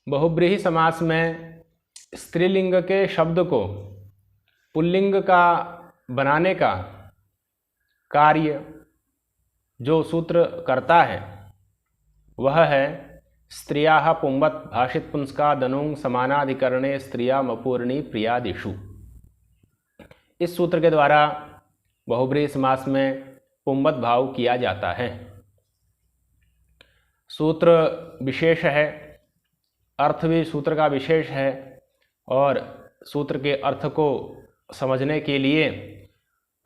बहुब्रीहि समास में स्त्रीलिंग के शब्द को पुल्लिंग का बनाने का कार्य जो सूत्र करता है वह है स्त्रियाः पुंवत् भाषित पुंस्कादनुं समानाधिकरणे स्त्रियामपूर्णी प्रियादिषु। इस सूत्र के द्वारा बहुब्रीहि समास में पुंवत भाव किया जाता है। सूत्र विशेष है, अर्थ भी सूत्र का विशेष है और सूत्र के अर्थ को समझने के लिए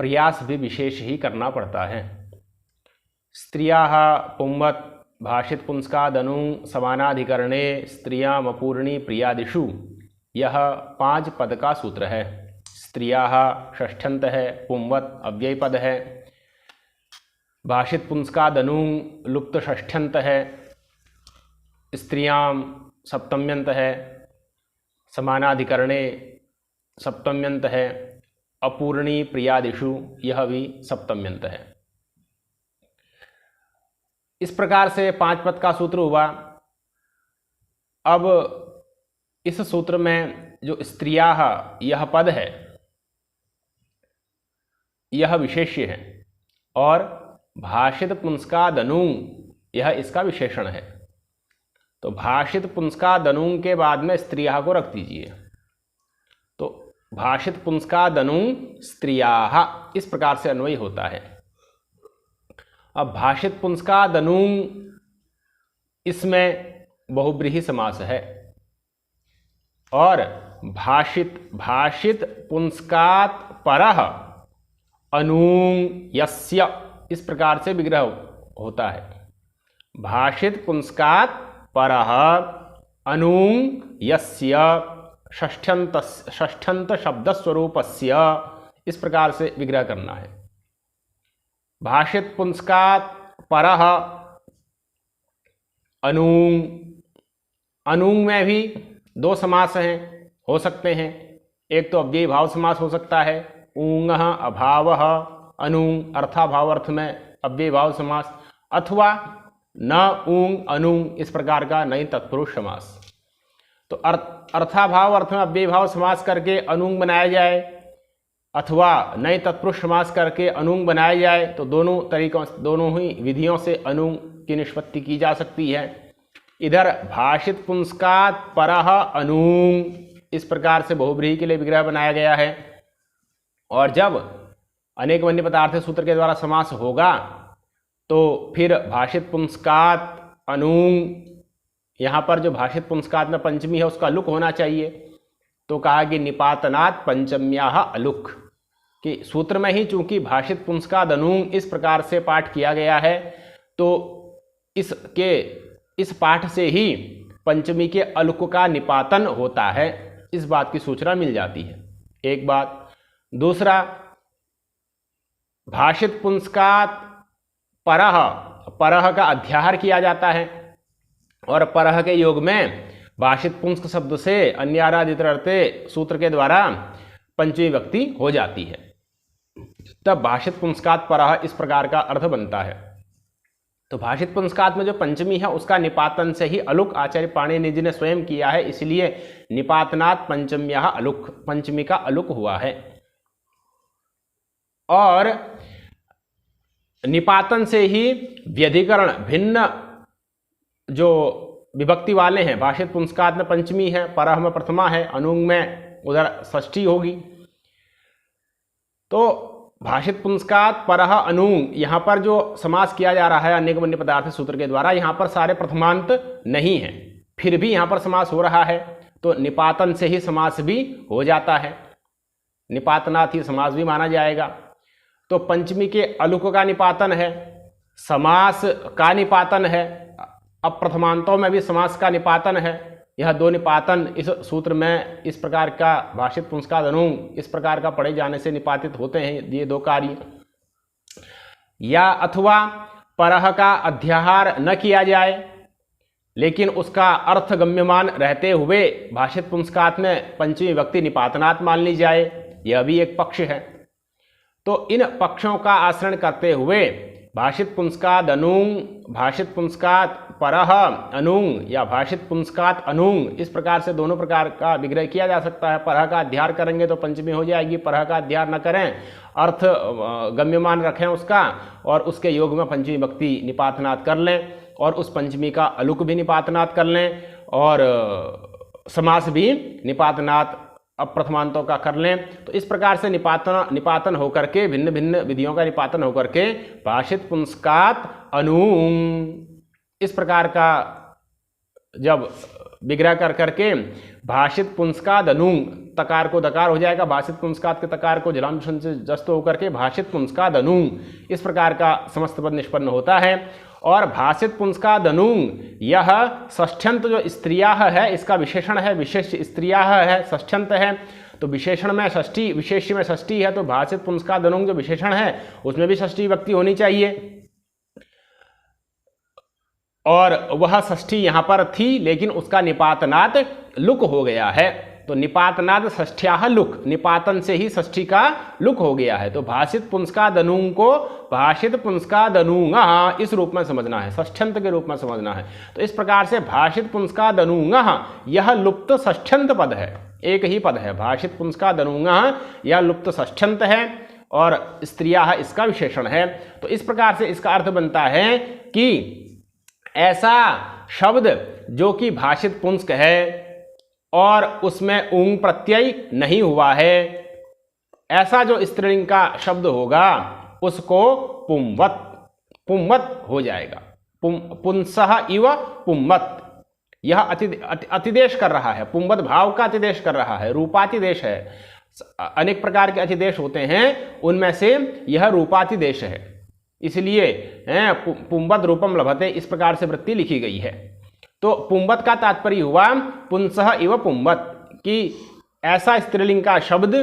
प्रयास भी विशेष ही करना पड़ता है। स्त्रियाः पुंवत् भाषित पुंस्कादनुं समानाधिकरणे स्त्रियामपूर्णी प्रियादिषु, यह 5 पद का सूत्र है। स्त्रियाः षष्ठ्यंत है, पुंवत् अव्यय पद है, भाषित पुंस्कादनुं लुप्त षष्ठ्यंत है, स्त्रियां सप्तम्यंत है, समानाधिकरणे सप्तम्यंत है, अपूर्णी प्रियादिषु यह भी सप्तम्यंत है। इस प्रकार से 5 पद का सूत्र हुआ। अब इस सूत्र में जो स्त्रियाः यह पद है यह विशेष्य है और भाषित पुंस्कादनुं यह इसका विशेषण है। तो भाषित पुंस्कादनुं के बाद में स्त्रियाः को रख दीजिए। तो भाषित पुंस्कादनुं स्त्रियाः इस प्रकार से अन्वय होता है। अब भाषित पुंस्कादनुं इसमें बहुब्रीहि समास है और भाषित पुंस्कात् परः अनुं यस्य इस प्रकार से विग्रह होता है। भाषित पुंस्कात् परः अनुं यस्य षष्ठ्यंत शब्द स्वरूपस्य इस प्रकार से विग्रह करना है। भाषित पुंस्कात् परः अनुं, अनुं में भी 2 समास हैं, हो सकते हैं। एक तो अव्ययी भाव समास हो सकता है, ऊंगः अभावः अनुं अर्थाभाव अर्थ में अव्ययी भाव समास, अथवा न ऊंग अनुं इस प्रकार का नई तत्पुरुष समास। तो अर्थाभाव अर्थ में अव्ययी भाव समास करके अनुंग बनाया जाए अथवा नए तत्पुरुष समास करके अनुंग बनाया जाए, तो दोनों ही विधियों से अनुंग की निष्पत्ति की जा सकती है। इधर भाषित पुंस्कात् परः अनुंग इस प्रकार से बहुब्रीहि के लिए विग्रह बनाया गया है। और जब अनेक वन्य पदार्थ सूत्र के द्वारा समास होगा तो फिर भाषित पुंस्कात् अनुंग, यहाँ पर जो भाषित पुंस्कात् में पंचमी है उसका लुक होना चाहिए। तो कहा कि निपातनात् पंचम्याः अलुक, कि सूत्र में ही चूंकि भाषित पुंस्कादनुं इस प्रकार से पाठ किया गया है तो इस पाठ से ही पंचमी के अलुक का निपातन होता है, इस बात की सूचना मिल जाती है। एक बात। दूसरा, भाषित पुंस्कात् परः का अध्याहार किया जाता है और परः के योग में भाषित पुंस्क शब्द से अन्यारादित अर्थे सूत्र के द्वारा पंचमी व्यक्ति हो जाती है, तब भाषित पुंस्कात् परः इस प्रकार का अर्थ बनता है। तो भाषित पुंस्कात् में जो पंचमी है उसका निपातन से ही अलुक आचार्य पाणिनि जी ने स्वयं किया है, इसलिए निपातनात् पंचम्याः अलुक, पंचमी का अलुक हुआ है। और निपातन से ही व्यधिकरण भिन्न जो विभक्ति वाले हैं, भाषित पुंस्कात् में पंचमी है, परः में प्रथमा है, अनुंग में उधर षष्ठी होगी। तो भाषित पुंस्कात् परः अनुंग यहाँ पर जो समास किया जा रहा है अनेक वन्य पदार्थ सूत्र के द्वारा, यहाँ पर सारे प्रथमांत नहीं है, फिर भी यहाँ पर समास हो रहा है तो निपातन से ही समास भी हो जाता है, निपातनात् ही समास भी माना जाएगा। तो पंचमी के अलुक का निपातन है, समास का निपातन है, अब प्रथमांतों में भी समास का निपातन है। यह 2 निपातन इस सूत्र में इस प्रकार का भाषित पुंस्कात् अनुंग इस प्रकार का पढ़े जाने से निपातित होते हैं ये 2 कार्य। या अथवा परः का अध्याहार न किया जाए लेकिन उसका अर्थ गम्यमान रहते हुए भाषित पुंस्कात् में पंचमी व्यक्ति निपातनात् मान ली जाए, यह भी एक पक्ष है। तो इन पक्षों का आश्रय करते हुए भाषित पुंस्कादनुं भाषित पुंस्कात् परह अनुंग या भाषित पुंस्कात अनुंग, इस प्रकार से दोनों प्रकार का विग्रह किया जा सकता है। परह का अध्यार करेंगे तो पंचमी हो जाएगी, परह का अध्यार न करें, अर्थ गम्यमान रखें उसका, और उसके योग में पंचमी भक्ति निपातनाद कर लें, और उस पंचमी का अलुक भी निपातनाद कर लें, और समास भी निपातनाद अप्रथमांतों का कर लें। तो इस प्रकार से निपातन होकर के, भिन्न भिन्न विधियों का निपातन होकर के भाषित पुंस्कात अनुंग, इस प्रकार का जब विग्रह कर करके भाषित पुंस्कात अनुंग, तकार को दकार हो जाएगा, भाषित पुंस्कात के तकार को जलाम से जस्त होकर के भाषित पुंस्कात अनुंग, इस प्रकार का समस्त पद निष्पन्न होता है। और भाषित पुंस्कात अनुंग, यह षष्ठ्यंत जो स्त्रियाः है इसका विशेषण है, विशेष स्त्रियाः है, षष्ठ्यंत है, तो विशेषण में षष्ठी, विशेष्य में षष्ठी है, तो भाषित पुंस्कात अनुंग जो विशेषण है उसमें भी षष्ठी विभक्ति होनी चाहिए, और वह षष्ठी यहां पर थी लेकिन उसका निपातनाद लुक हो गया है, तो निपातनाद षष्ठ्याः लुक, निपातन से ही षष्ठी का लुक हो गया है। तो भाषित पुंस्कात अनुंग को भाषित पुंस्कात अनुंग इस रूप में समझना है, षष्ठ्यंत के रूप में समझना है। तो इस प्रकार से भाषित पुंस्कात अनुंग यह लुप्त षष्ठ्यंत पद है, एक ही पद है, भाषित पुंस्कात अनुंग यह लुप्त षष्ठ्यंत है, और स्त्रियाः इसका विशेषण है। तो इस प्रकार से इसका अर्थ बनता है कि ऐसा शब्द जो कि भाषित पुंस्क है और उसमें ऊंग प्रत्यय नहीं हुआ है, ऐसा जो स्त्रीलिंग का शब्द होगा उसको पुंवत, पुंवत हो जाएगा, पुंसः इव पुंवत, यह अतिदेश कर रहा है, पुंवत भाव का अतिदेश कर रहा है, रूपातिदेश है, अनेक प्रकार के अतिदेश होते हैं, उनमें से यह रूपातिदेश है, इसलिए पुंवत रूपम लभते, इस प्रकार से वृत्ति लिखी गई है। तो पुंवत का तात्पर्य हुआ पुंसः इव पुंवत, कि ऐसा स्त्रीलिंग का शब्द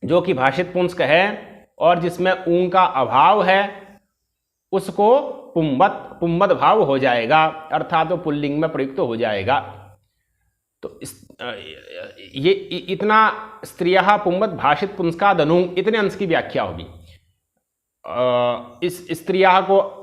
जो कि भाषित पुंस्क है और जिसमें ऊंग का अभाव है उसको पुंवत, पुंवत भाव हो जाएगा, अर्थात वो पुल्लिंग में प्रयुक्त हो जाएगा। तो ये इतना स्त्रियः पुंवत भाषित पुंस्कात अनुंग, इतने अंश की व्याख्या होगी। इस स्त्रियः को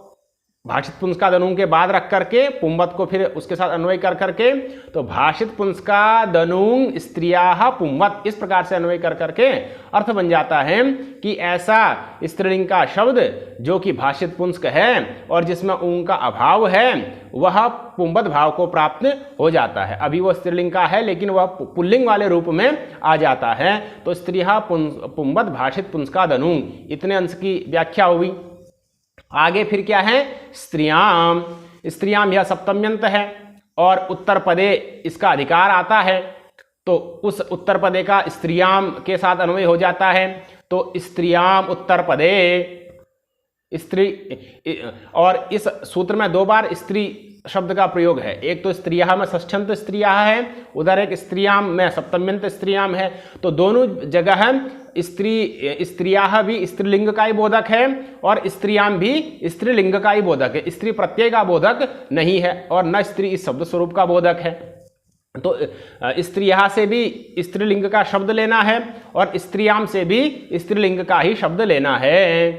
भाषित पुंस्कात अनुंग के बाद रख करके पुंवत को फिर उसके साथ अन्वय कर करके, तो भाषित पुंस्कात अनुंग स्त्रियः पुंवत, इस प्रकार से अन्वय कर करके अर्थ बन जाता है कि ऐसा स्त्रीलिंग का शब्द जो कि भाषित पुंस्क है और जिसमें ऊंग का अभाव है वह पुंवत भाव को प्राप्त हो जाता है। अभी वो स्त्रीलिंग का है लेकिन वह पुल्लिंग वाले रूप में आ जाता है। तो स्त्रियः पुंवत भाषित पुंस्कात अनुंग, इतने अंश की व्याख्या हुई। आगे फिर क्या है, स्त्रियाम, स्त्रियाम यह सप्तम्यंत है और उत्तर पदे इसका अधिकार आता है, तो उस उत्तर पदे का स्त्रियाम के साथ अन्वय हो जाता है। तो स्त्रियाम उत्तर पदे, स्त्री, और इस सूत्र में दो बार स्त्री शब्द का प्रयोग है, एक तो स्त्रियः में षष्ठ्यंत स्त्रियः है, उधर एक स्त्रियाम में सप्तम्यंत स्त्रियाम है। तो दोनों जगह स्त्रियः भी स्त्रीलिंग का ही बोधक है और स्त्रियाम भी स्त्रीलिंग का ही बोधक है, स्त्री प्रत्यय का बोधक नहीं है और न स्त्री इस शब्द स्वरूप का बोधक है। तो स्त्रियः से भी स्त्रीलिंग का शब्द लेना है और स्त्रियाम से भी स्त्रीलिंग का ही शब्द लेना है।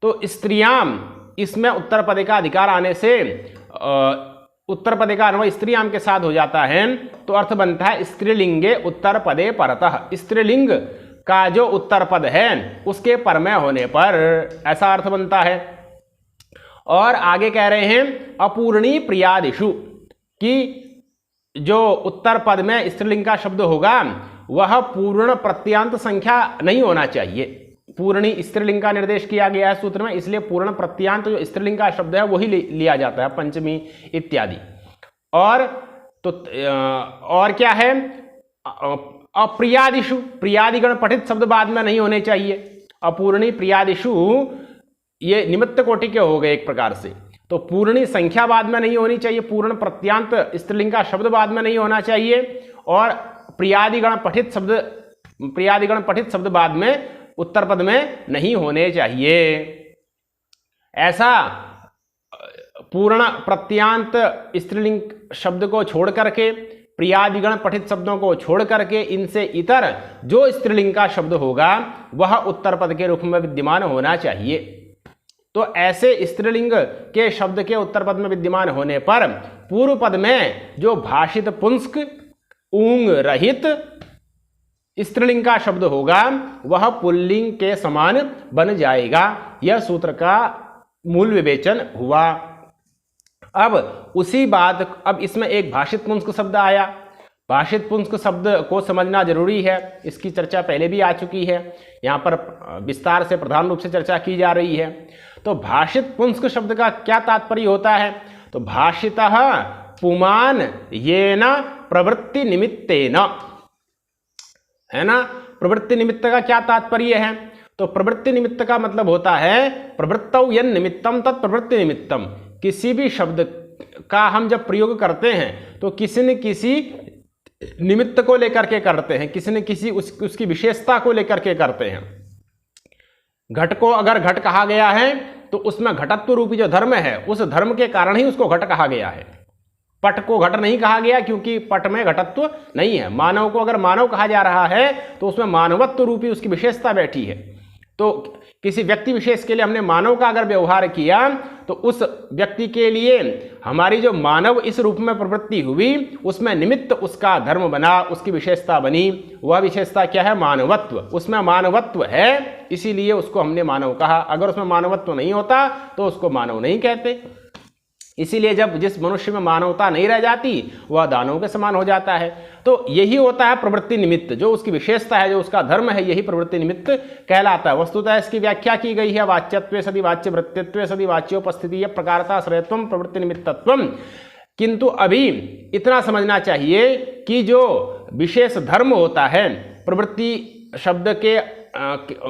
तो स्त्रियाम, इसमें उत्तर पदे का अधिकार आने से उत्तर पदे का अन्वय स्त्रियाम के साथ हो जाता है, तो अर्थ बनता है स्त्रीलिंगे उत्तर पदे परतः, स्त्रीलिंग का जो उत्तर पद है उसके पर में होने पर, ऐसा अर्थ बनता है। और आगे कह रहे हैं अपूर्णी प्रियादिषु, कि जो उत्तर पद में स्त्रीलिंग का शब्द होगा वह पूर्ण प्रत्यांत संख्या नहीं होना चाहिए। पूर्णी स्त्रीलिंग का निर्देश किया गया है सूत्र में, इसलिए पूर्ण प्रत्यांत जो स्त्रीलिंग का शब्द है वही लिया जाता है, पंचमी इत्यादि। और तो और क्या है, अप्रियादिषु, प्रियादिगण पठित शब्द बाद में नहीं होने चाहिए। अपूर्णी प्रियादिषु ये निमित्त कोटि के हो गए एक प्रकार से, तो पूर्णी संख्या बाद में नहीं होनी चाहिए, पूर्ण प्रत्यांत स्त्रीलिंग का शब्द बाद में नहीं होना चाहिए, और प्रियादिगण पठित शब्द बाद में उत्तर पद में नहीं होने चाहिए। ऐसा पूर्ण प्रत्यांत स्त्रीलिंग शब्द को छोड़ करके, प्रियादिगण पठित शब्दों को छोड़ करके, इनसे इतर जो स्त्रीलिंग का शब्द होगा वह उत्तर पद के रूप में विद्यमान होना चाहिए। तो ऐसे स्त्रीलिंग के शब्द के उत्तर पद में विद्यमान होने पर पूर्व पद में जो भाषित पुंस्क ऊंग रहित स्त्रीलिंग का शब्द होगा वह पुल्लिंग के समान बन जाएगा। यह सूत्र का मूल विवेचन हुआ। अब उसी बात, अब इसमें एक भाषित पुंस्क शब्द आया। भाषित पुंस्क शब्द को समझना जरूरी है, इसकी चर्चा पहले भी आ चुकी है, यहाँ पर विस्तार से प्रधान रूप से चर्चा की जा रही है। तो भाषित पुंस्क शब्द का क्या तात्पर्य होता है? तो भाषितः पुमान येन प्रवृत्ति निमित्तेन, है ना। प्रवृत्ति निमित्त का क्या तात्पर्य है? तो प्रवृत्ति निमित्त का मतलब होता है प्रवृत्तौ यन निमित्तम तत् प्रवृत्ति निमित्तम। किसी भी शब्द का हम जब प्रयोग करते हैं तो किसी न किसी निमित्त को लेकर के करते हैं, किसी न किसी उसकी विशेषता को लेकर के करते हैं। घट को अगर घट कहा गया है तो उसमें घटत्व रूपी जो धर्म है उस धर्म के कारण ही उसको घट कहा गया है। पट को घट नहीं कहा गया क्योंकि पट में घटत्व नहीं है। मानव को अगर मानव कहा जा रहा है तो उसमें मानवत्व रूपी उसकी विशेषता बैठी है। तो किसी व्यक्ति विशेष के लिए हमने मानव का अगर व्यवहार किया तो उस व्यक्ति के लिए हमारी जो मानव इस रूप में प्रवृत्ति हुई उसमें निमित्त उसका धर्म बना, उसकी विशेषता बनी। वह विशेषता क्या है? मानवत्व। उसमें मानवत्व है इसीलिए उसको हमने मानव कहा। अगर उसमें मानवत्व नहीं होता तो उसको मानव नहीं कहते। इसीलिए जब जिस मनुष्य में मानवता नहीं रह जाती वह दानव के समान हो जाता है। तो यही होता है प्रवृत्ति निमित्त, जो उसकी विशेषता है, जो उसका धर्म है, यही प्रवृत्ति निमित्त कहलाता है। वस्तुतः इसकी व्याख्या की गई है वाच्यत्वे सदि वाच्य वृत्तित्वे सदि वाच्योपस्थिति प्रकारता श्रेयत्वम प्रवृत्ति निमित्तत्वम। किंतु अभी इतना समझना चाहिए कि जो विशेष धर्म होता है, प्रवृत्ति शब्द के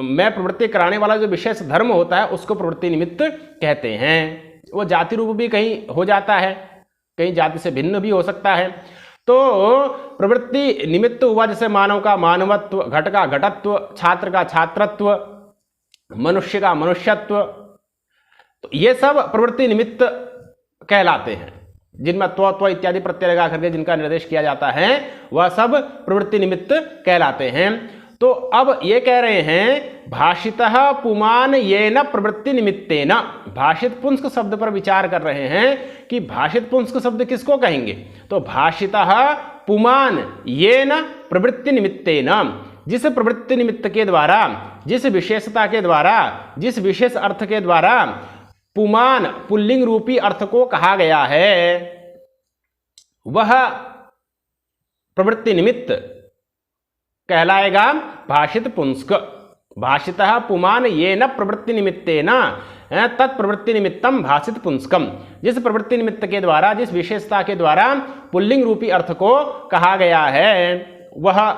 में प्रवृत्ति कराने वाला जो विशेष धर्म होता है उसको प्रवृत्ति निमित्त कहते हैं। वो जाति रूप भी कहीं हो जाता है, कहीं जाति से भिन्न भी हो सकता है। तो प्रवृत्ति निमित्त हुआ जैसे मानव का मानवत्व, घट का घटत्व, छात्र का छात्रत्व, मनुष्य का मनुष्यत्व, तो ये सब प्रवृत्ति निमित्त कहलाते हैं। जिनमें त्व इत्यादि प्रत्यय लगा करके जिनका निर्देश किया जाता है वह सब प्रवृत्ति निमित्त कहलाते हैं। तो अब ये कह रहे हैं भाषितः पुमान येन प्रवृत्ति निमित्तेन। भाषित पुंस्क शब्द पर विचार कर रहे हैं कि भाषित पुंस्क शब्द किसको कहेंगे? तो भाषितः पुमान येन प्रवृत्ति निमित्तेन, जिस प्रवृत्ति निमित्त के द्वारा, जिस विशेषता के द्वारा, जिस विशेष अर्थ के द्वारा पुमान पुल्लिंग रूपी अर्थ को कहा गया है वह प्रवृत्ति निमित्त कहलाएगा भाषित पुंस्क। भाषितः पुमान येन प्रवृत्ति निमित्तेन तत्प्रवृत्ति निमित्तम भाषित पुंस्कम। जिस प्रवृत्ति निमित्त के द्वारा, जिस विशेषता के द्वारा पुल्लिंग रूपी अर्थ को कहा गया है वह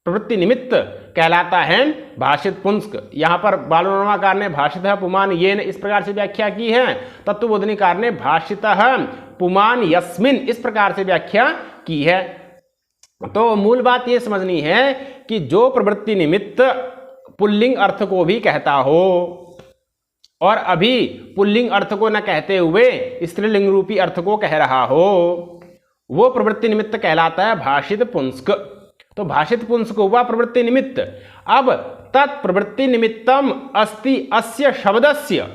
प्रवृत्ति निमित्त कहलाता है भाषित पुंस्क। यहाँ पर बालवर्माकार ने भाषितः पुमान येन इस प्रकार से व्याख्या की है, तत्वबोधनीकार ने भाषितः पुमान यस्मिन इस प्रकार से व्याख्या की है। तो मूल बात यह समझनी है कि जो प्रवृत्ति निमित्त पुल्लिंग अर्थ को भी कहता हो और अभी पुल्लिंग अर्थ को न कहते हुए स्त्रीलिंग रूपी अर्थ को कह रहा हो वो प्रवृत्ति निमित्त कहलाता है भाषित पुंस्क। तो भाषित पुंस्क हुआ प्रवृत्ति निमित्त। अब तत्प्रवृत्ति निमित्तम अस्ति अस्य शब्दस्य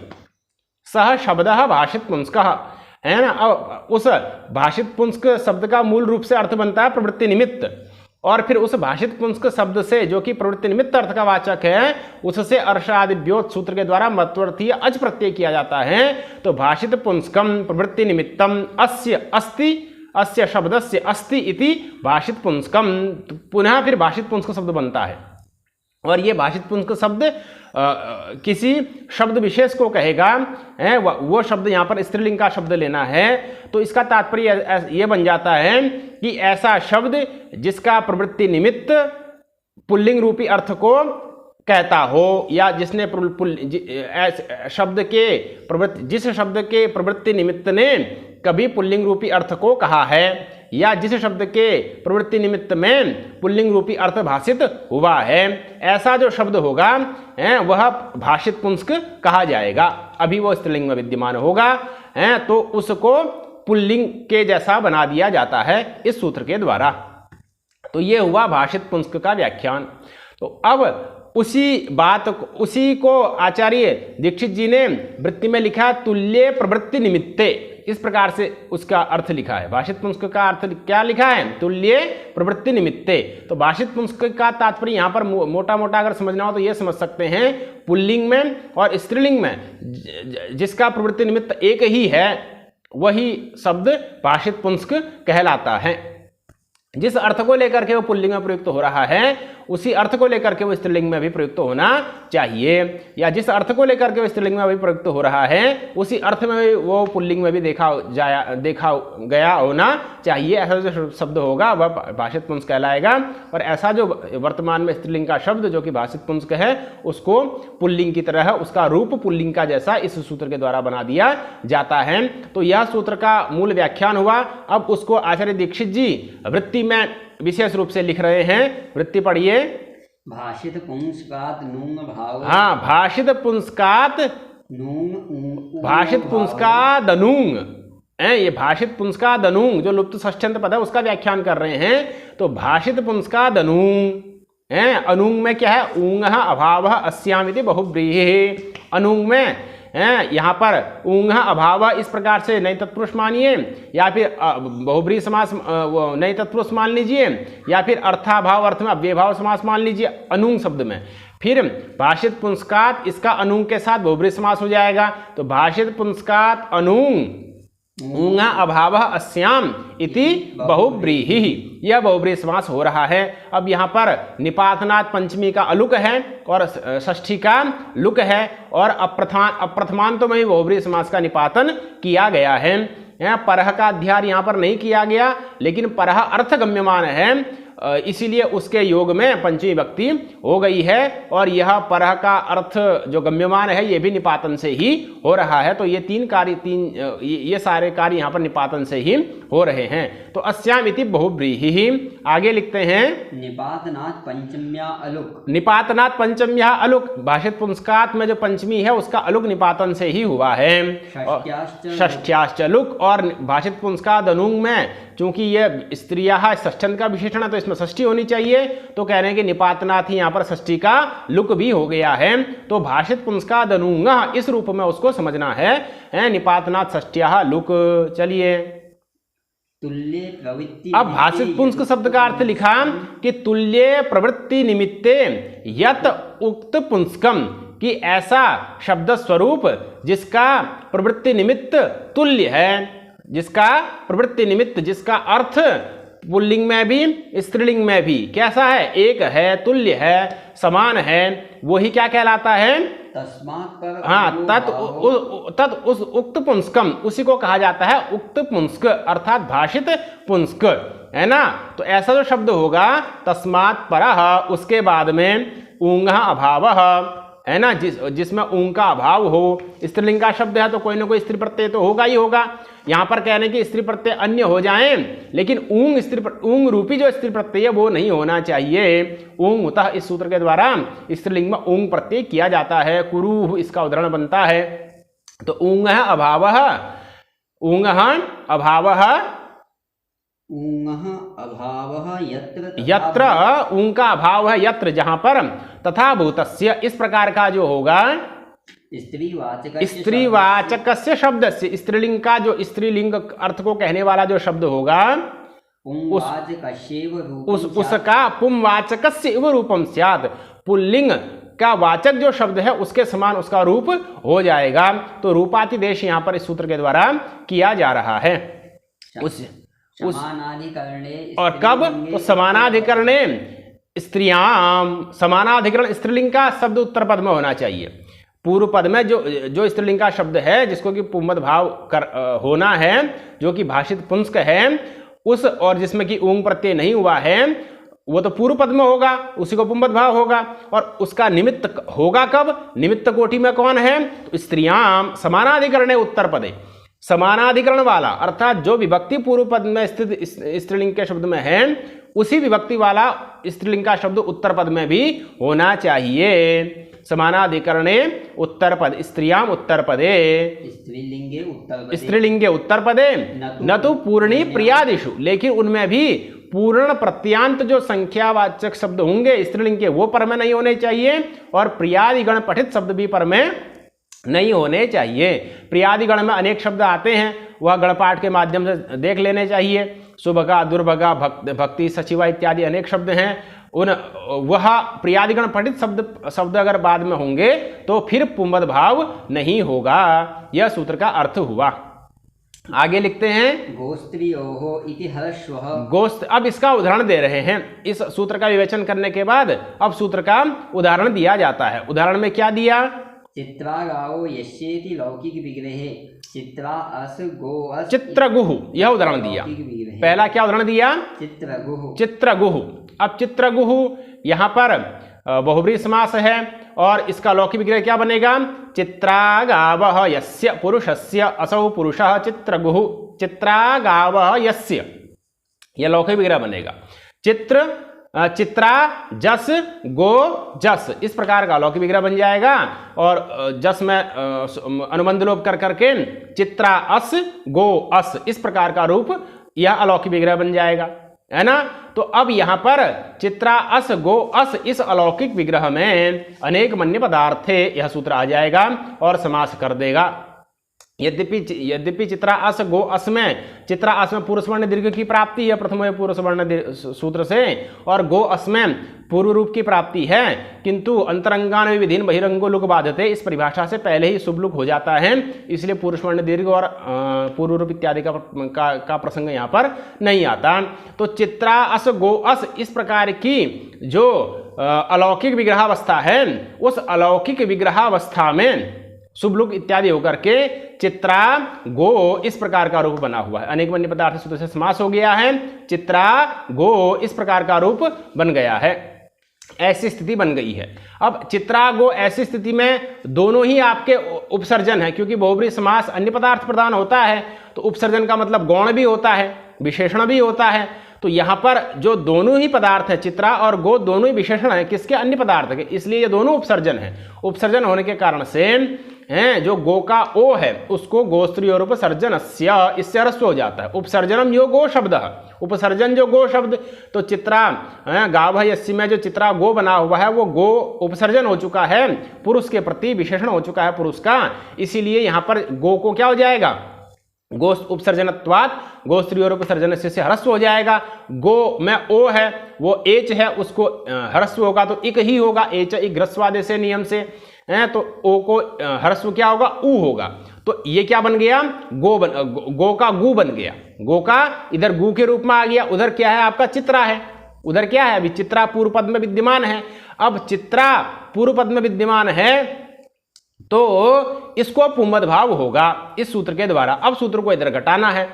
सह शब्दः भाषित पुंस्कः, है ना। अब उस भाषित पुंस्क शब्द का मूल रूप से अर्थ बनता है प्रवृत्ति निमित्त, और फिर उस भाषित पुंस्क शब्द से जो कि प्रवृत्ति निमित्त अर्थ का वाचक है उससे अर्षादिव्योत सूत्र के द्वारा मत्वर्थीय अज प्रत्यय किया जाता है। तो भाषित पुंस्कम प्रवृत्ति निमित्तम अस्य अस्ति अस्य शब्दस्य अस्ति इति भाषित पुंस्कम। पुनः फिर भाषित पुंस्क शब्द बनता है और ये भाषित पुंस्क शब्द किसी शब्द विशेष को कहेगा, है वो शब्द यहाँ पर स्त्रीलिंग का शब्द लेना है। तो इसका तात्पर्य ये बन जाता है कि ऐसा शब्द जिसका प्रवृत्ति निमित्त पुल्लिंग रूपी अर्थ को कहता हो, या जिसने शब्द के प्रवृत्ति, जिस शब्द के प्रवृत्ति निमित्त ने कभी पुल्लिंग रूपी अर्थ को कहा है, या जिस शब्द के प्रवृत्ति निमित्त में पुल्लिंग रूपी अर्थ भाषित हुआ है, ऐसा जो शब्द होगा वह भाषित पुंस्क कहा जाएगा। अभी वो स्त्रीलिंग में विद्यमान होगा तो उसको पुल्लिंग के जैसा बना दिया जाता है इस सूत्र के द्वारा। तो ये हुआ भाषित पुंस्क का व्याख्यान। तो अब उसी को आचार्य दीक्षित जी ने वृत्ति में लिखा तुल्य प्रवृत्ति निमित्ते, इस प्रकार से उसका अर्थ लिखा है। भाषित पुंस्क का अर्थ क्या लिखा है? तुल्य प्रवृत्ति निमित्ते। तो भाषित पुंस्क का तात्पर्य यहाँ पर मोटा मोटा अगर समझना हो तो ये समझ सकते हैं, पुल्लिंग में और स्त्रीलिंग में जिसका प्रवृत्ति निमित्त एक ही है वही शब्द भाषित पुंस्क कहलाता है। जिस अर्थ को लेकर के वो पुल्लिंग में प्रयुक्त हो रहा है उसी अर्थ को लेकर के वो स्त्रीलिंग में भी प्रयुक्त होना चाहिए, या जिस अर्थ को लेकर के वो स्त्रीलिंग में भी प्रयुक्त हो रहा है उसी अर्थ में भी वो पुल्लिंग में भी देखा गया होना चाहिए। ऐसा जो शब्द होगा वह भाषित पुंस्क कहलाएगा, और ऐसा जो वर्तमान में स्त्रीलिंग का शब्द जो कि भाषित पुंस्क है उसको पुल्लिंग की तरह उसका रूप पुल्लिंग का जैसा इस सूत्र के द्वारा बना दिया जाता है। तो यह सूत्र का मूल व्याख्यान हुआ। अब उसको आचार्य दीक्षित जी वृत्ति में विशेष रूप से लिख रहे हैं। वृत्ति पढ़िए। भाषित पुंस्कात नूंग भाव। हाँ, भाषित पुंस्कात नूंग, भाषित पुंस्कात नूंग, ये भाषित पुंस्कात नूंग जो लुप्त षष्ठ्यंत पद है उसका व्याख्यान कर रहे हैं। तो भाषित पुंस्कात नूंग, अनूंग में क्या है? ऊंग अभाव अस्यामिति बहुब्रीहि। अनूंग में यहाँ पर ऊंग अभाव इस प्रकार से नई तत्पुरुष मानिए, या फिर बहुब्रीहि समास नई तत्पुरुष मान लीजिए, या फिर अर्थाभाव अर्थ में अव्ययभाव समास मान लीजिए अनूंग शब्द में। फिर भाषित पुंस्कात इसका अनूंग के साथ बहुब्रीहि समास हो जाएगा। तो भाषित पुंस्कात अनूंग ऊंग अभाव अस्याम इति बहुब्रीहि, यह बहुब्रीहि समास हो रहा है। अब यहाँ पर निपातनात् पंचमी का अलुक है और षष्ठी का लुक है, और अप्रथमांत में ही बहुब्रीहि समास का निपातन किया गया है। परह का अध्याय यहाँ पर नहीं किया गया, लेकिन परह अर्थ गम्यमान है, इसीलिए उसके योग में पंचमी विभक्ति हो गई है, और यह परह का अर्थ जो गम्यमान है ये भी निपातन से ही हो रहा है। तो ये सारे कार्य यहाँ पर निपातन से ही हो रहे हैं। तो अस्याम इति बहुब्रीहि। आगे लिखते हैं निपातनात् पंचम्या अलुक। निपातनात् पंचम्या अलुक, भाषित पुंस्कात में जो पंचमी है उसका अलुक निपातन से ही हुआ है। षष्ठ्याश्च लुक, और भाषित पुंस्कात अनूंग में चूंकि ये स्त्रियाः षष्ठ्यंत का विशेषण है तो इसमें षष्ठी होनी चाहिए, तो कह रहे हैं कि निपातनात् ही यहाँ पर षष्ठी का लुक भी हो गया है। तो भाषित पुंस्कात अनूंग इस रूप में उसको समझना है, निपातनात् षष्ठ्याः लुक। चलिए तुल्य प्रवृत्ति। अब भाषित पुंस्क शब्द का अर्थ लिखा कि तुल्य प्रवृत्ति निमित्ते यत उक्त पुंस्कम, कि ऐसा शब्द स्वरूप जिसका प्रवृत्ति निमित्त तुल्य है, जिसका प्रवृत्ति निमित्त जिसका अर्थ पुल्लिंग में भी स्त्रीलिंग में भी कैसा है? एक है, तुल्य है, समान है, वही क्या कहलाता है? तस्मात् पर। हाँ, तत् उस उक्त पुंस्कम, उसी को कहा जाता है उक्त पुंस्क अर्थात भाषित पुंस्क, है ना। तो ऐसा जो शब्द होगा तस्मात् परः, उसके बाद में ऊंग अभावः, है ना, जिसमें ऊंग का अभाव हो। स्त्रीलिंग का शब्द है तो कोई ना कोई स्त्री प्रत्यय तो होगा ही होगा। यहाँ पर कह रहे हैं कि स्त्री प्रत्यय अन्य हो जाएं, लेकिन ऊंग रूपी जो स्त्री प्रत्यय वो नहीं होना चाहिए। ऊंग उतः इस सूत्र के द्वारा स्त्रीलिंग में ऊंग प्रत्यय किया जाता है। कुरु इसका उदाहरण बनता है। तो ऊंग अभावः, ऊंग अभावः, यत्र ऊंग का अभाव है, यत्र जहां पर, तथा भूतस्य इस प्रकार का जो होगा स्त्रीवाचकस्य शब्दस्य, स्त्रीलिंग का जो स्त्रीलिंग अर्थ को कहने वाला जो शब्द होगा उसका पुंवाचकस्य इव रूपम स्यात्, पुल्लिंग का वाचक जो शब्द है उसके समान उसका रूप हो जाएगा। तो रूपातिदेश यहाँ पर इस सूत्र के द्वारा किया जा रहा है। और कब? तो समानाधिकरणे स्त्रियाम, समानाधिकरण स्त्रीलिंग का शब्द उत्तर पद में होना चाहिए। पूर्व पद में जो स्त्रीलिंग का शब्द है जिसको कि पुंमद भाव होना है, जो कि भाषित पुंस्क है, उस और जिसमें कि ऊंग प्रत्यय नहीं हुआ है वो तो पूर्व पद में होगा, उसी को पुंमद भाव होगा। और उसका निमित्त होगा कब? निमित्त कोटि में कौन है? तो स्त्रियाम समानाधिकरणे उत्तर पदे, समानाधिकरण वाला अर्थात जो विभक्ति पूर्व पद में स्थित स्त्रीलिंग के शब्द में है उसी विभक्ति वाला स्त्रीलिंग का शब्द उत्तर पद में भी होना चाहिए। समानाधिकरणे उत्तर पद, स्त्रियाम उत्तर पदे, स्त्रीलिंगे उत्तर पदे न तो पूर्णी प्रियादिषु, लेकिन उनमें भी पूर्ण प्रत्यांत जो संख्यावाचक शब्द होंगे स्त्रीलिंग के वो पर में नहीं होने चाहिए, और प्रियादिगण पठित शब्द भी पर में नहीं होने चाहिए। प्रियादिगण में अनेक शब्द आते हैं, वह गणपाठ के माध्यम से देख लेने चाहिए। सुभगा, दुर्भगा, भक्ति, सचिवा इत्यादि अनेक शब्द हैं। वह प्रियादिगण पठित शब्द अगर बाद में होंगे तो फिर पुंबद भाव नहीं होगा। यह सूत्र का अर्थ हुआ। आगे लिखते हैं गोस्त्रियोः इति ह्रस्वः। गोस्त, अब इसका उदाहरण दे रहे हैं। इस सूत्र का विवेचन करने के बाद अब सूत्र का उदाहरण दिया जाता है। उदाहरण में क्या दिया? चित्रागावो यस्येति लौकिक विग्रहे चित्रा अस गो अस चित्रगुह, यह उदाहरण दिया। लौकिक विग्रहे पहला क्या उदाहरण दिया? चित्रगुह। चित्रगुह। अब चित्रगुह यहाँ पर बहुब्रीहि समास है और इसका लौकिक विग्रह क्या बनेगा? चित्रागावः यस्य पुरुषस्य असौ पुरुषः चित्रगुह। चित्रागावः यस्य, यह लौकिक विग्रह बनेगा। चित्रा जस गो जस, इस प्रकार का लौकिक विग्रह बन जाएगा। और जस में अनुबंध लोप कर करके चित्रा अस गो अस, इस प्रकार का रूप यह अलौकिक विग्रह बन जाएगा, है ना। तो अब यहां पर चित्रा अस गो अस, इस अलौकिक विग्रह में अनेक मन्य पदार्थ थे, यह सूत्र आ जाएगा और समास कर देगा। यद्यपि चित्रा अस गो अस में, चित्रा अस में पूर्व स्वर्ण दीर्घ की प्राप्ति है प्रथम पूर्व स्वर्ण सूत्र से, और गो अस में पूर्व रूप की प्राप्ति है, किंतु अंतरंगान विधिन बहिरंगो लुक बाधते, इस परिभाषा से पहले ही शुभ लुक हो जाता है, इसलिए पूर्व स्वर्ण दीर्घ और पूर्व रूप इत्यादि का प्रसंग यहाँ पर नहीं आता। तो चित्रा अस गो अस, इस प्रकार की जो अलौकिक विग्रहावस्था है, उस अलौकिक विग्रहावस्था में शुभ लुक इत्यादि होकर के चित्रा गो इस प्रकार का रूप बना हुआ है। अनेक मन्य पदार्थ सूत्र से समास हो गया है, चित्रा गो इस प्रकार का रूप बन गया है, ऐसी स्थिति बन गई है। अब चित्रा गो ऐसी स्थिति में दोनों ही आपके उपसर्जन है, क्योंकि बहुब्रीहि समास अन्य पदार्थ प्रदान होता है, तो उपसर्जन का मतलब गौण भी होता है, विशेषण भी होता है। तो यहाँ पर जो दोनों ही पदार्थ है, चित्रा और गो दोनों ही विशेषण है किसके? अन्य पदार्थ के, इसलिए ये दोनों उपसर्जन है। उपसर्जन होने के कारण से हैं जो गो का ओ है उसको गोस्त्रीय और उपसर्जनस्य, इससे ह्रस्व हो जाता है। उपसर्जनम यो गो शब्द, उपसर्जन जो गो शब्द, तो चित्रा गाव यस्य में जो चित्रा गो बना हुआ है वो गो उपसर्जन हो चुका है, पुरुष के प्रति विशेषण हो चुका है पुरुष का, इसीलिए यहाँ पर गो को क्या हो जाएगा? गो उपसर्जनत्वात् गोस्त्रीय और उपसर्जनस्य से ह्रस्व हो जाएगा। गो में ओ है वो एच है, उसको ह्रस्व होगा तो इक ही होगा, एच इक ह्रस्वादेश से नियम से है, तो ओ को ह्रस्व क्या होगा? ऊ होगा। तो ये क्या बन गया? गो का गु बन गया। गो का इधर गु के रूप में आ गया, उधर क्या है आपका? चित्रा है। उधर क्या है? अभी चित्रा पूर्व पद में विद्यमान है। अब चित्रा पूर्व पद में विद्यमान है तो इसको पुंबद भाव होगा इस सूत्र के द्वारा। अब सूत्र को इधर घटाना है।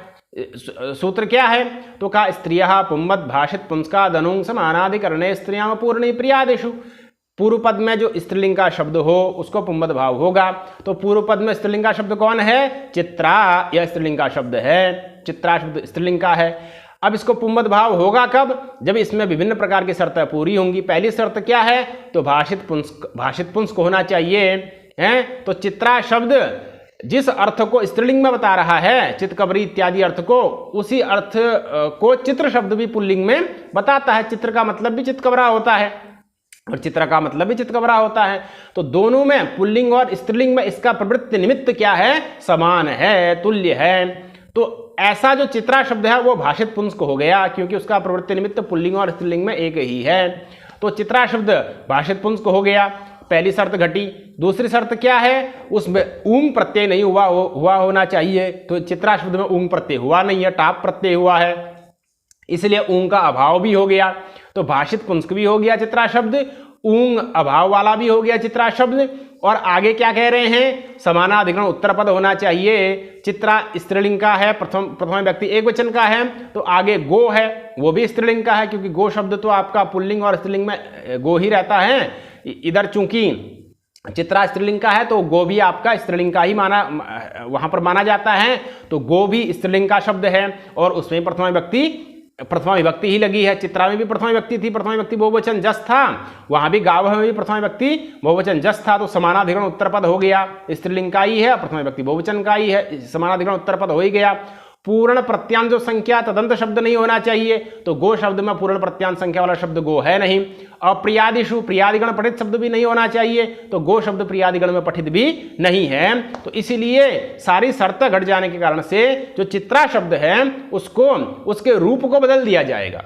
सूत्र क्या है? तो का स्त्रियः पुंबद भाषित पुंस्कादनुंग समानाधिकरणे स्त्रियां पूर्णे प्रियादिषु। पूर्व पद में जो स्त्रीलिंग का शब्द हो उसको पुंबद भाव होगा। तो पूर्व पद में स्त्रीलिंग का शब्द कौन है? चित्रा, यह स्त्रीलिंग का शब्द है, चित्रा शब्द स्त्रीलिंग का है। अब इसको पुंबद भाव होगा कब? जब इसमें विभिन्न प्रकार की शर्तें पूरी होंगी। पहली शर्त क्या है? तो भाषित पुंस्क होना चाहिए, हैं। तो चित्रा शब्द जिस अर्थ को स्त्रीलिंग में बता रहा है, चितकबरी इत्यादि अर्थ को, उसी अर्थ को चित्र शब्द भी पुल्लिंग में बताता है। चित्र का मतलब भी चितकबरा होता है और चित्र का मतलब भी चितकबरा होता है। तो दोनों में, पुल्लिंग और स्त्रीलिंग में, इसका प्रवृत्ति निमित्त क्या है? समान है, तुल्य है। तो ऐसा जो चित्रा शब्द है वो भाषित पुंस्क हो गया, क्योंकि उसका प्रवृत्ति निमित्त पुल्लिंग और स्त्रीलिंग में एक ही है। तो चित्रा शब्द भाषित पुंस्क हो गया, पहली शर्त घटी। दूसरी शर्त क्या है? उसमें ऊंग प्रत्यय नहीं हुआ होना चाहिए। तो चित्रा शब्द में ऊंग प्रत्यय हुआ नहीं है, टाप प्रत्यय हुआ है, इसलिए ऊंग का अभाव भी हो गया। तो भाषित पुंस्क भी हो गया चित्रा शब्द, ऊंग अभाव वाला भी हो गया चित्रा शब्द। और आगे क्या कह रहे हैं? समानाधिकरण उत्तर पद होना चाहिए। चित्रा स्त्रीलिंग का है, प्रथम व्यक्ति एक वचन का है, तो आगे गो है वो भी स्त्रीलिंग का है, क्योंकि गो शब्द तो आपका पुल्लिंग और स्त्रीलिंग में गो ही रहता है। इधर चूंकि चित्रा स्त्रीलिंग का है तो गो भी आपका स्त्रीलिंग का ही वहां पर माना जाता है। तो गो भी स्त्रीलिंग का शब्द है और उसमें प्रथमा विभक्ति ही लगी है। चित्रा में भी प्रथमा विभक्ति थी, प्रथमा विभक्ति बहुवचन जस था, वहां भी गाव में भी प्रथमा विभक्ति बहुवचन जस था। तो समानाधिकरण उत्तर पद हो गया, स्त्रीलिंग का ही है, प्रथमा विभक्ति बहुवचन का ही है, समानाधिकरण उत्तर पद हो ही गया। पूर्ण प्रत्यांत जो संख्या तदंत शब्द नहीं होना चाहिए, तो गो शब्द में पूर्ण प्रत्यांत संख्या वाला शब्द गो है नहीं। अप्रियादिषु प्रियादिगण पठित शब्द भी नहीं होना चाहिए, तो गो शब्द प्रियादिगण में पठित भी नहीं है। तो इसीलिए सारी शर्तें घट जाने के कारण से जो चित्रा शब्द है उसको उसके रूप को बदल दिया जाएगा।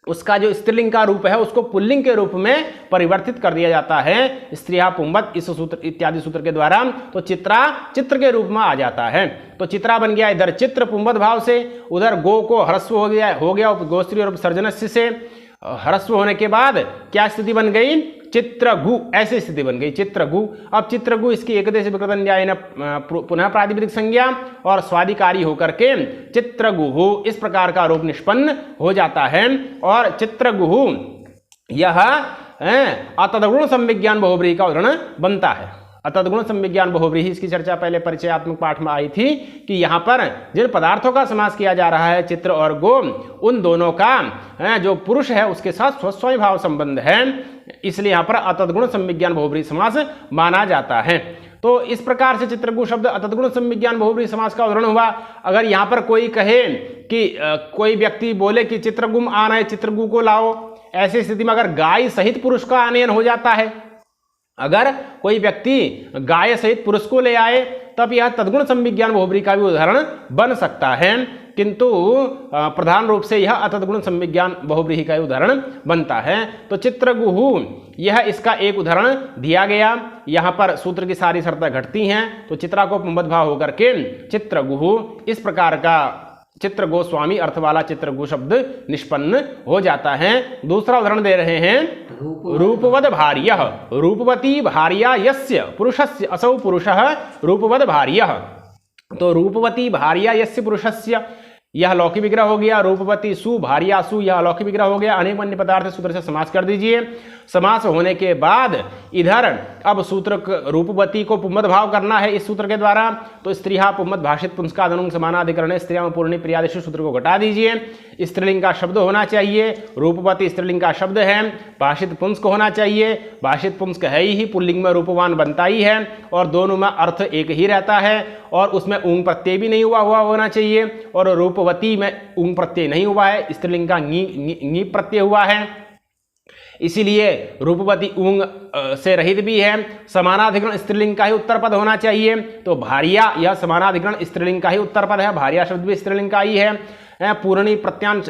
उसका जो स्त्रीलिंग का रूप है उसको पुल्लिंग के रूप में परिवर्तित कर दिया जाता है स्त्रिया पुंवत इस सूत्र इत्यादि सूत्र के द्वारा। तो चित्रा चित्र के रूप में आ जाता है। तो चित्रा बन गया इधर चित्र पुंवत भाव से, उधर गो को ह्रस्व हो गया गोस्त्री और उपसर्जनस्य से। ह्रस्व होने के बाद क्या स्थिति बन गई, चित्रगु, ऐसी स्थिति बन गई चित्रगु। अब चित्रगु इसकी एकदेश विकृतन न्यायेन पुनः प्रातिपदिक संज्ञा और स्वादिकारी होकर के चित्रगुहु इस प्रकार का रूप निष्पन्न हो जाता है। और चित्रगुहु यह अतद्गुण संविज्ञान बहुव्रीहि का उदाहरण बनता है। अतद्गुण संविज्ञान बहुव्रीहि इसकी चर्चा पहले परिचयात्मक पाठ में आई थी कि यहाँ पर जिन पदार्थों का समास किया जा रहा है चित्र और गो, उन दोनों का जो पुरुष है उसके साथ स्वस्वय भाव संबंध है, इसलिए यहाँ पर अतद्गुण संविज्ञान बहुव्रीहि समास माना जाता है। तो इस प्रकार से चित्रगु शब्द अतद्गुण संविज्ञान बहुव्रीहि समास का उदाहरण हुआ। अगर यहाँ पर कोई कहे कि कोई व्यक्ति बोले कि चित्रगुम आना है, चित्रगु को लाओ, ऐसी स्थिति में अगर गाय सहित पुरुष का आनयन हो जाता है, अगर कोई व्यक्ति गाय सहित पुरुष को ले आए तब यह तद्गुण संविज्ञान बहुव्रीहि का भी उदाहरण बन सकता है, किंतु प्रधान रूप से यह अतद्गुण संविज्ञान बहुव्रीहि का उदाहरण बनता है। तो चित्रगुहु यह इसका एक उदाहरण दिया गया। यहाँ पर सूत्र की सारी शर्तें घटती हैं, तो चित्रा को पुंवत भाव होकर के चित्रगुहु इस प्रकार का चित्र गोस्वामी अर्थ वाला चित्रगु शब्द निष्पन्न हो जाता है। दूसरा उदाहरण दे रहे हैं रूपवद भार्यः, रूपवती भार्या यस्य पुरुषस्य असौ पुरुषः रूपवद भार्यः। तो रूपवती भार्या यस्य पुरुषस्य यह लौकिक विग्रह हो गया, रूपवती सु भार्या सु यह अलौकिक विग्रह हो गया। अनेक अन्य पदार्थ सूत्र से समास कर दीजिए। समास होने के बाद इधर अब सूत्र रूपवती को पुंवत भाव करना है इस सूत्र के द्वारा। तो स्त्रीहा पुंवत भाषित पुंस्कादनुंग समानाधिकरण स्त्रियां पूर्णी प्रियादिषु सूत्र को घटा दीजिए। स्त्रीलिंग का शब्द होना चाहिए, रूपवती स्त्रीलिंग का शब्द है, भाषित पुंस्क होना चाहिए, भाषित पुंस्क है ही, पुल्लिंग में रूपवान बनता ही है और दोनों में अर्थ एक ही रहता है और उसमें ऊंग प्रत्यय भी नहीं हुआ होना चाहिए। और रूपवती में ऊंग प्रत्यय नहीं हुआ है, स्त्रीलिंग का नी प्रत्यय हुआ है, इसीलिए रूपवती ऊंग से रहित भी है। समानाधिकरण स्त्रीलिंग का ही उत्तर पद होना चाहिए। तो भार्या यह समानाधिकरण स्त्रीलिंग का ही उत्तर पद है, भार्या शब्द भी स्त्रीलिंग का ही है। पूर्णी प्रत्यांश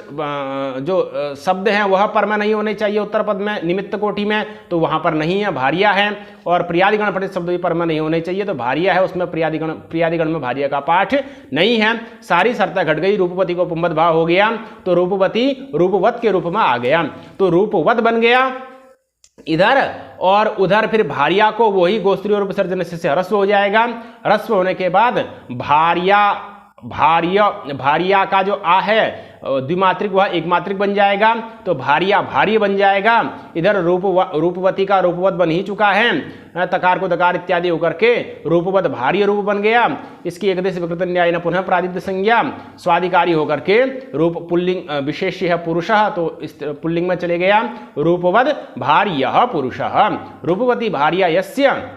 जो शब्द हैं वह पर में नहीं होने चाहिए उत्तर पद में, निमित्त कोटि में, तो वहां पर नहीं है, भार्या है। और प्रियादिगण पठित शब्द भी पर में नहीं होने चाहिए, तो भार्या है, उसमें प्रियादिगण में भार्या का पाठ नहीं है। सारी शर्तें घट गई, रूपवती को पुंवत भाव हो गया, तो रूपवती रूपवत के रूप में आ गया, तो रूपवत बन गया इधर। और उधर फिर भार्या को वही गोस्त्री और उपसर्जन से ह्रस्व हो जाएगा। ह्रस्व होने के बाद भार्या का जो आ है द्विमात्रिक वह एक मात्रिक बन जाएगा, तो भार्या भार्य बन जाएगा। इधर रूपवती का रूपवत बन ही चुका है, तकार को दकार इत्यादि होकर के रूपवत भार्य रूप बन गया। इसकी एकदेश विकृत न्याय न पुनः प्रादिप्त संज्ञा स्वादिकारी होकर के रूप पुल्लिंग विशेष्य है पुरुषः, तो इस पुल्लिंग में चले गया, रूपवद भार्यः पुरुषः, रूपवती भार्या यस्य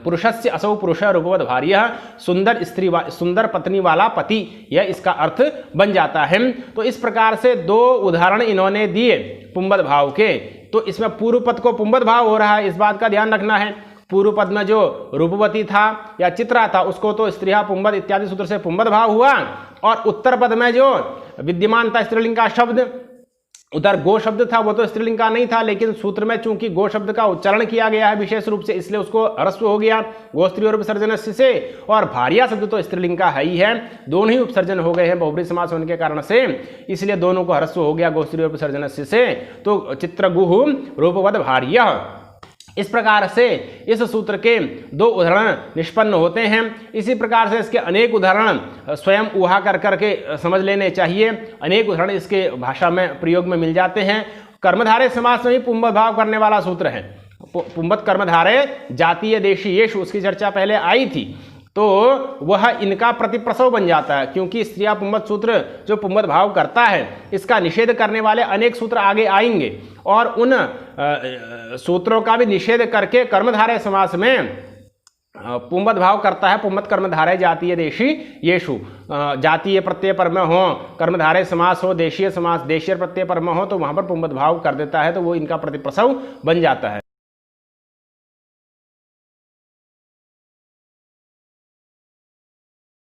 पुरुषस्य असौ पुरुष रूपवद भार्यः, सुंदर स्त्री सुंदर पत्नी वाला पति, यह इसका अर्थ बन जाता है। तो इस प्रकार से दो उदाहरण इन्होंने दिए पुंवत भाव के। तो इसमें पूर्व पद को पुंवत भाव हो रहा है, इस बात का ध्यान रखना है। पूर्व पद में जो रूपवती था या चित्रा था उसको तो स्त्रीहा पुंवत इत्यादि सूत्र से पुंवत भाव हुआ, और उत्तर पद में जो विद्यमान था स्त्रीलिंग का शब्द, उधर गो शब्द था वो तो स्त्रीलिंग का नहीं था, लेकिन सूत्र में चूंकि गो शब्द का उच्चारण किया गया है विशेष रूप से, इसलिए उसको ह्रस्व हो गया गोस्त्री और उपसर्जनस्य से। और भार्या शब्द तो स्त्रीलिंग का है ही है, दोनों ही उपसर्जन हो गए हैं बहुब्रीहि समास होने के कारण से, इसलिए दोनों को ह्रस्व हो गया गोस्त्री और उपसर्जनस्य से। तो चित्रगुहु रूपवद भार्यः, इस प्रकार से इस सूत्र के दो उदाहरण निष्पन्न होते हैं। इसी प्रकार से इसके अनेक उदाहरण स्वयं ऊहा कर करके समझ लेने चाहिए। अनेक उदाहरण इसके भाषा में प्रयोग में मिल जाते हैं। कर्मधारय समास में भी पुंवत भाव करने वाला सूत्र है। पुंवत कर्मधारय जातीय देशीयेषु, उसकी चर्चा पहले आई थी, तो वह इनका प्रतिप्रसव बन जाता है, क्योंकि स्त्रिया पुंवत सूत्र जो पुंवत भाव करता है इसका निषेध करने वाले अनेक सूत्र आगे आएंगे, और उन सूत्रों का भी निषेध करके कर्मधारय समास में पुंबत भाव करता है पुंबत कर्मधारय जातीय देशी येषु। जातीय प्रत्यय पर में हो, कर्मधारय समास हो, देशीय समास देशीय प्रत्यय पर में हो तो वहाँ पर पुंबत भाव कर देता है, तो वो इनका प्रतिप्रसव बन जाता है।